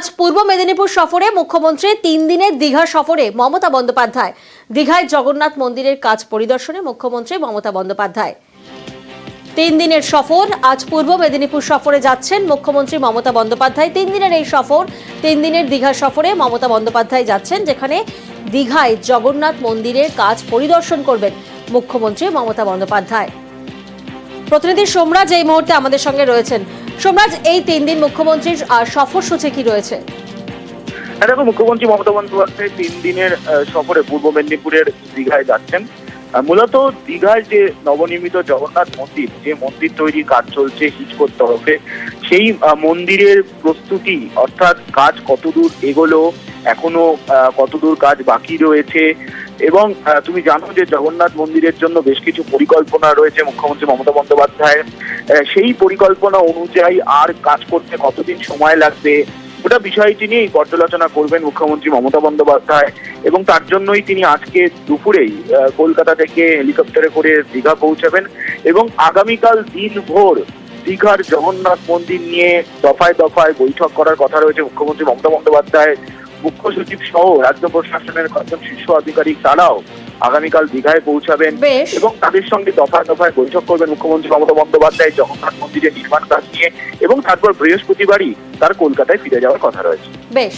আজ পূর্ব মেদিনীপুর সফরে মুখ্যমন্ত্রী 3 দিনের দীঘা সফরে মমতা বন্দ্যোপাধ্যায়। দীঘায় জগন্নাথ মন্দিরের কাজ পরিদর্শনে মুখ্যমন্ত্রী মমতা বন্দ্যোপাধ্যায়। 3 দিনের সফর, আজ পূর্ব মেদিনীপুর সফরে যাচ্ছেন মুখ্যমন্ত্রী মমতা বন্দ্যোপাধ্যায়। 3 দিনের এই সফর, 3 দিনের দীঘা সফরে মমতা বন্দ্যোপাধ্যায় যাচ্ছেন, যেখানে দীঘায় জগন্নাথ মন্দিরের কাজ পরিদর্শন করবেন মুখ্যমন্ত্রী মমতা বন্দ্যোপাধ্যায়। প্রতিনিধি সোমরাজ এই মুহূর্তে আমাদের সঙ্গে রয়েছেন। সোমরাজ, এই 3 দিন মুখ্যমন্ত্রীর সফরসূচি কি রয়েছে? দেখো, মুখ্যমন্ত্রী মমতা বন্দ্যোপাধ্যায় 3 দিনের সফরে পূর্ব মেদিনীপুরের দীঘায় যাচ্ছেন। মূলত দীঘায় যে নবনির্মিত জগন্নাথ মন্দির, যে মন্দির তৈরির কাজ চলছে হিচকোর তরফে, সেই মন্দিরের প্রস্তুতি অর্থাৎ কাজ কতদূর এগোলো, এখনো কতদূর কাজ বাকি রয়েছে, এবং তুমি জানো যে জগন্নাথ মন্দিরের জন্য বেশ কিছু পরিকল্পনা রয়েছে মুখ্যমন্ত্রী মমতা বন্দ্যোপাধ্যায়ের। সেই পরিকল্পনা অনুযায়ী আর কাজ করতে কতদিন সময় লাগবে, গোটা বিষয়টি নিয়ে পর্যালোচনা করবেন মুখ্যমন্ত্রী মমতা বন্দ্যোপাধ্যায়। এবং তার জন্যই তিনি আজকে দুপুরেই কলকাতা থেকে হেলিকপ্টারে করে দীঘা পৌঁছাবেন এবং আগামীকাল দিনভর দীঘার জগন্নাথ মন্দির নিয়ে দফায় দফায় বৈঠক করার কথা রয়েছে মুখ্যমন্ত্রী মমতা বন্দ্যোপাধ্যায়। মুখ্য সচিব সহ রাজ্য প্রশাসনের কয়েকজন শীর্ষ আধিকারিক তারাও আগামীকাল দীঘায় পৌঁছাবেন এবং তাদের সঙ্গে দফায় দফায় বৈঠক করবেন মুখ্যমন্ত্রী মমতা বন্দ্যোপাধ্যায় জগন্নাথ মন্দিরের নির্মাণ কাজ নিয়ে, এবং তারপর বৃহস্পতিবারই তার কলকাতায় ফিরে যাওয়ার কথা রয়েছে। বেশ।